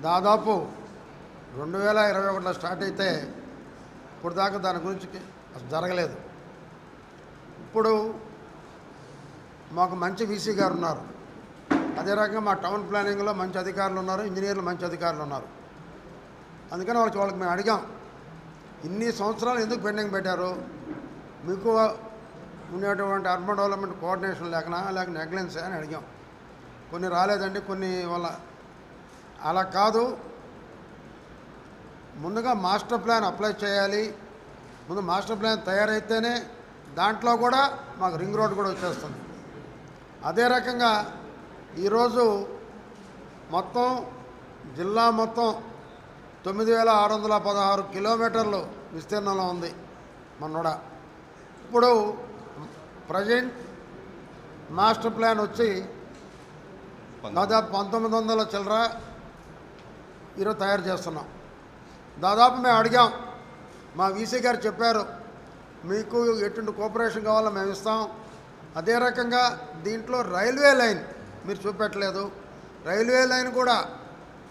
దాదాపు 2021లో స్టార్ట్ అయితే ఇప్పుడు దాకా దాని గురించి అసలు జరగలేదు. ఇప్పుడు మాకు మంచి వీసీ గారు ఉన్నారు, అదే రకంగా మా టౌన్ ప్లానింగ్లో మంచి అధికారులు ఉన్నారు, ఇంజనీర్లు మంచి అధికారులు ఉన్నారు. అందుకని వాళ్ళకి మేము అడిగాం, ఇన్ని సంవత్సరాలు ఎందుకు పెండింగ్ పెట్టారు? మీకు ఉండేటువంటి అర్బన్ డెవలప్మెంట్ కోఆర్డినేషన్ లేక నెగ్లెన్స్ అని అడిగాం. కొన్ని రాలేదండి, కొన్ని వల్ల. అలా కాదు, ముందుగా మాస్టర్ ప్లాన్ అప్లై చేయాలి. ముందు మాస్టర్ ప్లాన్ తయారైతేనే దాంట్లో కూడా మాకు రింగ్ రోడ్ కూడా వచ్చేస్తుంది. అదే రకంగా ఈరోజు మొత్తం జిల్లా మొత్తం 9616 కిలోమీటర్లు విస్తీర్ణంలో ఉంది మనోడ. ఇప్పుడు ప్రజెంట్ మాస్టర్ ప్లాన్ వచ్చి దాదాపు 1900 చిల్లర ఈరోజు తయారు చేస్తున్నాం. దాదాపు మేము అడిగాం, మా వీసీ గారు చెప్పారు, మీకు ఎటువంటి కోఆపరేషన్ కావాలో మేము ఇస్తాం. అదే రకంగా దీంట్లో రైల్వే లైన్ మీరు చూపెట్టలేదు. రైల్వే లైన్ కూడా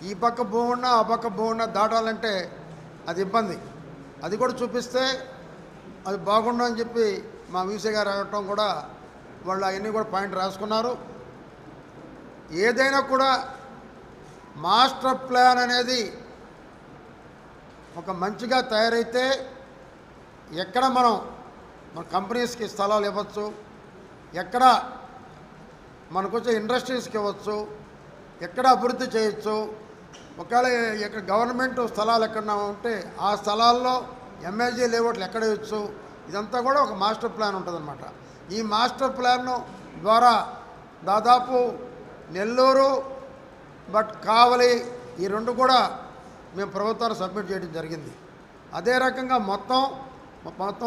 ఈ పక్క భూమున్నా ఆ పక్క భూమున్నా దాటాలంటే అది ఇబ్బంది. అది కూడా చూపిస్తే అది బాగుండు అని చెప్పి మా వీసీ గారు అడగటం కూడా వాళ్ళు అవన్నీ కూడా పాయింట్ రాసుకున్నారు. ఏదైనా కూడా మాస్టర్ ప్లాన్ అనేది ఒక మంచిగా తయారైతే ఎక్కడ మన కంపెనీస్కి స్థలాలు ఇవ్వచ్చు, ఎక్కడ మనకు వచ్చే ఇండస్ట్రీస్కి ఇవ్వచ్చు, ఎక్కడ అభివృద్ధి చేయొచ్చు, ఒకవేళ ఇక్కడ గవర్నమెంట్ స్థలాలు ఎక్కడన్నా ఉంటే ఆ స్థలాల్లో ఎంఏజీ లేఅవుట్లు ఎక్కడ ఇవ్వచ్చు, ఇదంతా కూడా ఒక మాస్టర్ ప్లాన్ ఉంటుందన్నమాట. ఈ మాస్టర్ ప్లాన్ ద్వారా దాదాపు నెల్లూరు కావలి ఈ రెండు కూడా మేము ప్రభుత్వాన్ని సబ్మిట్ చేయడం జరిగింది. అదే రకంగా మొత్తం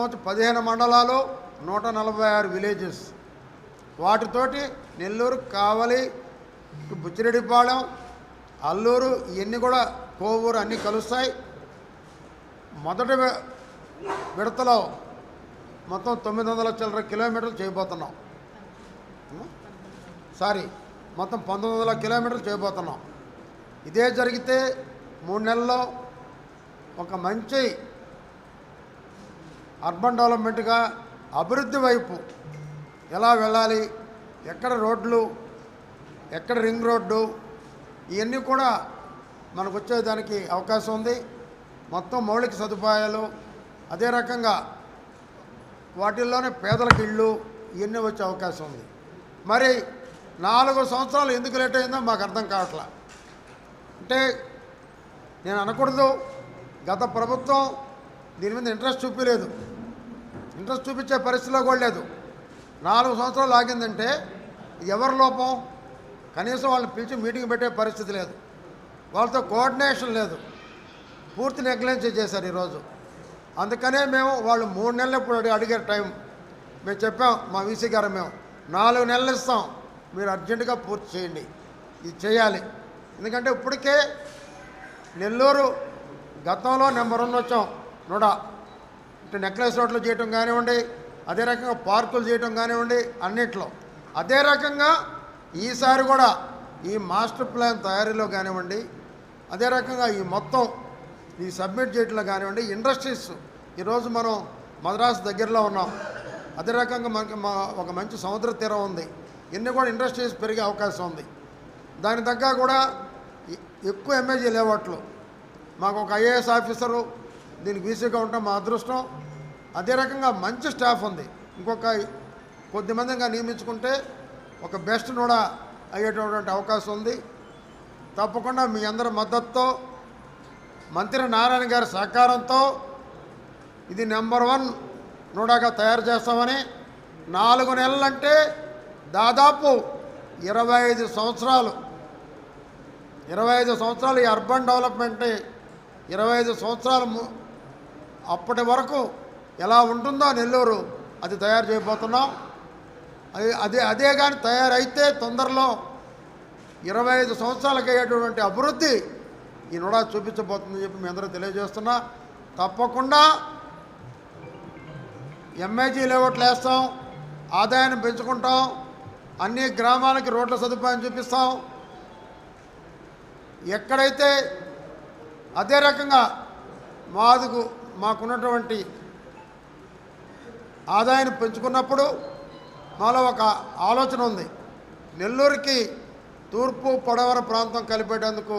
వచ్చి 15 మండలాలు 146 విలేజెస్, వాటితోటి నెల్లూరు, కావలి, బుచ్చిరెడ్డిపాళెం, అల్లూరు ఇవన్నీ కూడా కోవూరు అన్నీ కలుస్తాయి. మొదటి విడతలో మొత్తం 900 చిల్లర కిలోమీటర్లు చేయబోతున్నాం. మొత్తం 1900 కిలోమీటర్లు చేయబోతున్నాం. ఇదే జరిగితే 3 నెలల్లో ఒక మంచి అర్బన్ డెవలప్మెంట్గా అభివృద్ధి వైపు ఎలా వెళ్ళాలి, ఎక్కడ రోడ్లు, ఎక్కడ రింగ్ రోడ్డు, ఇవన్నీ కూడా మనకు వచ్చేదానికి అవకాశం ఉంది. మొత్తం మౌలిక సదుపాయాలు, అదే రకంగా వాటిల్లోనే పేదలకు ఇళ్ళు ఇవన్నీ వచ్చే అవకాశం ఉంది. మరి 4 సంవత్సరాలు ఎందుకు లేట్ అయిందో మాకు అర్థం కావట్లా. అంటే నేను అనకూడదు, గత ప్రభుత్వం దీని మీద ఇంట్రెస్ట్ చూపించలేదు, ఇంట్రెస్ట్ చూపించే పరిస్థితిలో కూడా లేదు. 4 సంవత్సరాలు ఆగిందంటే ఎవరి లోపం? కనీసం వాళ్ళని పిలిచి మీటింగ్ పెట్టే పరిస్థితి లేదు, వాళ్ళతో కోఆర్డినేషన్ లేదు, పూర్తి నెగ్లెన్స్ చేశారు ఈరోజు. అందుకనే మేము వాళ్ళు 3 నెలలు ఇప్పుడు అడిగారు టైం. మేము చెప్పాం, మా వీసీ గారు, మేము 4 నెలలు ఇస్తాం, మీరు అర్జెంటుగా పూర్తి చేయండి, ఇది చేయాలి. ఎందుకంటే ఇప్పటికే నెల్లూరు గతంలో నెంబర్ 1 వచ్చాం నోడా, ఇటు నెక్లెస్ రోడ్లు చేయటం కానివ్వండి, అదే రకంగా పార్కులు చేయటం కానివ్వండి, అన్నిట్లో. అదే రకంగా ఈసారి కూడా ఈ మాస్టర్ ప్లాన్ తయారీలో కానివ్వండి, అదే రకంగా ఈ మొత్తం ఈ సబ్మిట్ చేయటంలో కానివ్వండి, ఇండస్ట్రీస్ ఈరోజు మనం మద్రాసు దగ్గరలో ఉన్నాం, అదే రకంగా మనకి ఒక మంచి సముద్ర తీరం ఉంది, ఇన్ని కూడా ఇండస్ట్రీస్ పెరిగే అవకాశం ఉంది. దాని తగ్గ కూడా ఎక్కువ ఎంఏజీ లేఅవుట్లు, మాకు ఒక ఐఏఎస్ ఆఫీసరు దీనికి వీసీగా ఉంటాం మా అదృష్టం. అదే రకంగా మంచి స్టాఫ్ ఉంది, ఇంకొక కొద్దిమందిగా నియమించుకుంటే ఒక బెస్ట్ కూడా అయ్యేటటువంటి అవకాశం ఉంది. తప్పకుండా మీ అందరి మద్దతుతో, మంత్రి నారాయణ గారి సహకారంతో ఇది నెంబర్ 1 నోడాగా తయారు చేస్తామని. 4 నెలలంటే దాదాపు 25 సంవత్సరాలు ఈ అర్బన్ డెవలప్మెంట్ 25 సంవత్సరాలు అప్పటి వరకు ఎలా ఉంటుందో నెల్లూరు అది తయారు చేయబోతున్నాం. అదే కానీ తయారైతే తొందరలో 25 సంవత్సరాలకు అయ్యేటటువంటి అభివృద్ధి ఈ నోడా చూపించబోతుందని చెప్పి మీ అందరూ తెలియజేస్తున్నా. తప్పకుండా ఎంఏజీ లేఅవుట్లు వేస్తాం, ఆదాయాన్ని పెంచుకుంటాం, అన్ని గ్రామాలకి రోడ్ల సదుపాయం చూపిస్తాం. ఎక్కడైతే అదే రకంగా మాకున్నటువంటి ఆదాయాన్ని పెంచుకున్నప్పుడు మాలో ఒక ఆలోచన ఉంది. నెల్లూరుకి తూర్పు పడమర ప్రాంతం కలిపేటందుకు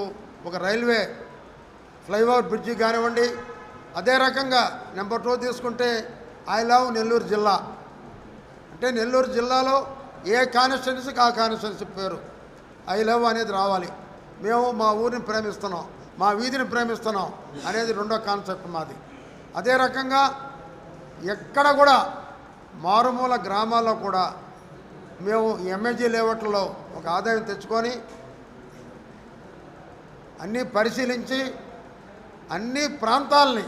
ఒక రైల్వే ఫ్లైఓవర్ బ్రిడ్జి కానివ్వండి. అదే రకంగా నెంబర్ 2 తీసుకుంటే ఐ లవ్ నెల్లూరు జిల్లా. అంటే నెల్లూరు జిల్లాలో ఏ కాన్స్టిట్యున్సీకి ఆ కాన్స్టిట్యున్సీ పేరు ఐ లవ్ అనేది రావాలి. మేము మా ఊరిని ప్రేమిస్తున్నాం, మా వీధిని ప్రేమిస్తున్నాం అనేది రెండో కాన్సెప్ట్ మాది. అదే రకంగా ఎక్కడ కూడా మారుమూల గ్రామాల్లో కూడా మేము ఎంఏజీ లేఅవుట్లో ఒక ఆదాయం తెచ్చుకొని అన్నీ పరిశీలించి అన్ని ప్రాంతాలని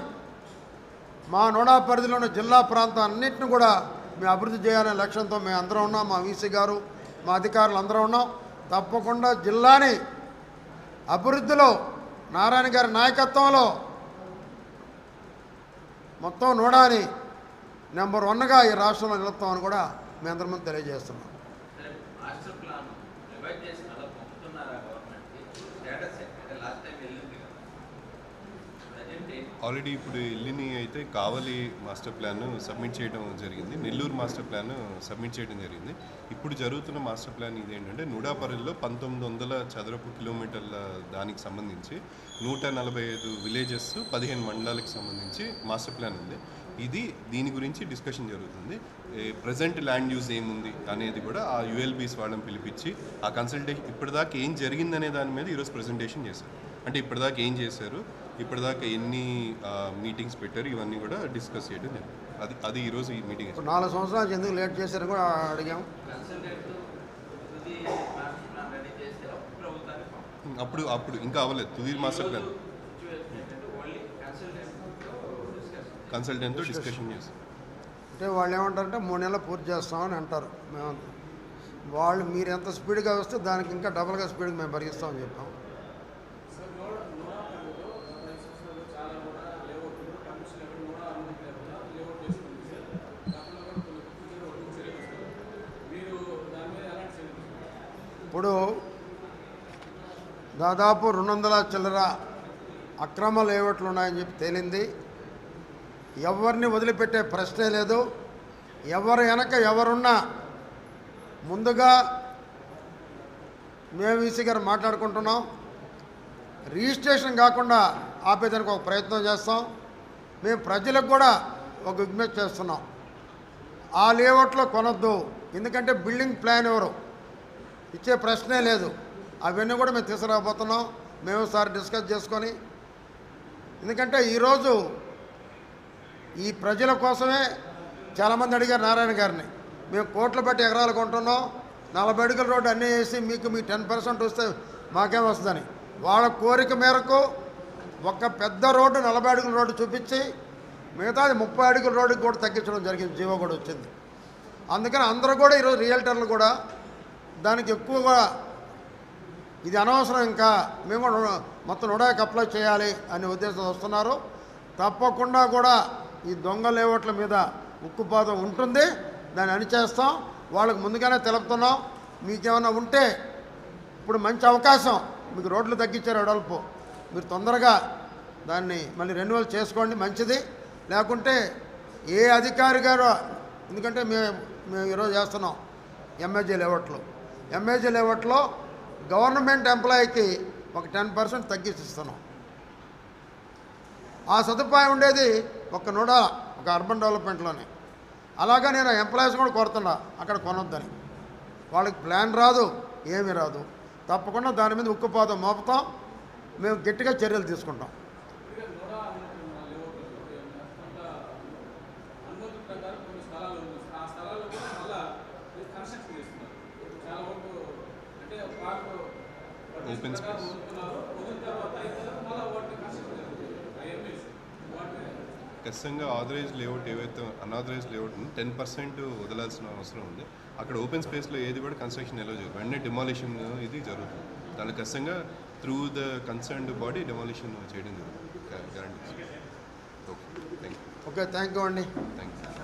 మా నోడా పరిధిలో ఉన్న జిల్లా ప్రాంతం అన్నింటిని కూడా మేము అభివృద్ధి చేయాలనే లక్ష్యంతో మేము అందరం ఉన్నాం. మా వీసీ గారు, మా అధికారులు అందరం ఉన్నాం. తప్పకుండా జిల్లాని అభివృద్ధిలో నారాయణ గారి నాయకత్వంలో మొత్తం నోడాని నెంబర్ 1గా ఈ రాష్ట్రంలో నిలుపుతామని కూడా మీ అందరి ముందు తెలియజేస్తున్నాం. ఆల్రెడీ ఇప్పుడు ఎల్లిని అయితే కావలి మాస్టర్ ప్లాన్ సబ్మిట్ చేయడం జరిగింది, నెల్లూరు మాస్టర్ ప్లాన్ సబ్మిట్ చేయడం జరిగింది. ఇప్పుడు జరుగుతున్న మాస్టర్ ప్లాన్ ఇదేంటంటే నూడాపల్లిలో 1900 చదరపు కిలోమీటర్ల దానికి సంబంధించి 145 విలేజెస్ 15 మండలాలకు సంబంధించి మాస్టర్ ప్లాన్ ఉంది. దీని గురించి డిస్కషన్ జరుగుతుంది. ప్రజెంట్ ల్యాండ్ యూజ్ ఏముంది అనేది కూడా ఆ యుఎల్బీస్ వాళ్ళని పిలిపించి ఆ కన్సల్టేషన్ ఇప్పటిదాకా ఏం జరిగిందనే దాని మీద ఈరోజు ప్రజెంటేషన్ చేశారు. అంటే ఇప్పటిదాకా ఏం చేశారు, ఇప్పటిదాకా ఎన్ని మీటింగ్స్ పెట్టారు, ఇవన్నీ కూడా డిస్కస్ చేయడం జరిగింది. అది ఈరోజు ఈ మీటింగ్. 4 సంవత్సరాలు ఎందుకు లేట్ చేశారు కూడా అడిగాం. అప్పుడు ఇంకా అవ్వలేదు తుది మాస్టర్ ప్లాన్. కన్సల్టెంట్తో డిస్కషన్ చేస్తాం. అంటే వాళ్ళు ఏమంటారంటే 3 నెలలు పూర్తి చేస్తామని అంటారు. మేము వాళ్ళు మీరు ఎంత స్పీడ్గా వస్తే దానికి ఇంకా డబల్గా స్పీడ్గా మేము పరిగిస్తామని చెప్పాం. ఇప్పుడు దాదాపు 200 చిల్లర అక్రమ లేఅవుట్లు ఉన్నాయని చెప్పి తేలింది. ఎవరిని వదిలిపెట్టే ప్రశ్నే లేదు. ఎవరు వెనక ఎవరున్నా ముందుగా మేము వీసీ గారు మాట్లాడుకుంటున్నాం. రిజిస్ట్రేషన్ కాకుండా ఆపేదానికి ఒక ప్రయత్నం చేస్తాం. మేము ప్రజలకు కూడా ఒక విజ్ఞప్తి చేస్తున్నాం, ఆ లేఅవుట్లో కొనొద్దు. ఎందుకంటే బిల్డింగ్ ప్లాన్ ఎవరు ఇచ్చే ప్రశ్నే లేదు. అవన్నీ కూడా మేము తీసుకురాబోతున్నాం. మేము సార్ డిస్కస్ చేసుకొని, ఎందుకంటే ఈరోజు ఈ ప్రజల కోసమే చాలామంది అడిగారు నారాయణ గారిని. మేము కోట్ల బట్టి ఎకరాలు కొంటున్నాం, 40 అడుగుల రోడ్డు అన్నీ వేసి మీకు 10% వస్తే మాకేం వస్తుందని వాళ్ళ కోరిక మేరకు ఒక పెద్ద రోడ్డు 40 అడుగుల రోడ్డు చూపించి మిగతాది 30 అడుగుల రోడ్డుకి కూడా తగ్గించడం జరిగింది. జీవో కూడా వచ్చింది. అందుకని అందరూ కూడా ఈరోజు రియల్టర్లు కూడా దానికి ఎక్కువగా ఇది అనవసరం, ఇంకా మేము కూడా మొత్తం నోడాకి అప్లై చేయాలి అనే ఉద్దేశం వస్తున్నారు. తప్పకుండా కూడా ఈ దొంగ లేఅవుట్ల మీద ఉక్కుపాదం ఉంటుంది, దాన్ని అణిచేస్తాం. వాళ్ళకి ముందుగానే తెలుపుతున్నాం. మీకేమైనా ఉంటే ఇప్పుడు మంచి అవకాశం, మీకు రోడ్లు తగ్గించారు వెడల్పు, మీరు తొందరగా దాన్ని మళ్ళీ రెన్యువల్ చేసుకోండి, మంచిది. లేకుంటే ఏ అధికారి గారు, ఎందుకంటే మేము ఈరోజు చేస్తున్నాం ఎంఏజీ లేఅవుట్లో గవర్నమెంట్ ఎంప్లాయీకి ఒక 10% తగ్గించి ఇస్తున్నాం. ఆ సదుపాయం ఉండేది ఒక నోడా, ఒక అర్బన్ డెవలప్మెంట్లోనే. అలాగా నేను ఎంప్లాయీస్ కూడా కోరుతున్నా అక్కడ కొనొద్దని. వాళ్ళకి ప్లాన్ రాదు, ఏమీ రాదు. తప్పకుండా దాని మీద ఉక్కుపాదం మోపుతాం. మేము గట్టిగా చర్యలు తీసుకుంటాం. ఓపెన్ స్పేస్ ఖచ్చితంగా ఆథరైజ్ లేఅవుట్ ఏవైతే అన్ఆథరైజ్ లేఅవుట్ 10% వదలాల్సిన అవసరం ఉంది. అక్కడ ఓపెన్ స్పేస్లో ఏది కూడా కన్స్ట్రక్షన్ ఎలా జరుగుతుంది, వెంటనే డెమాలిషన్ ఇది జరుగుతుంది. దానికి ఖచ్చితంగా through the concerned body demolition చేయడం జరుగుతుంది. Guarantee. Okay, thank you. Okay, thank you అండి. Thank you.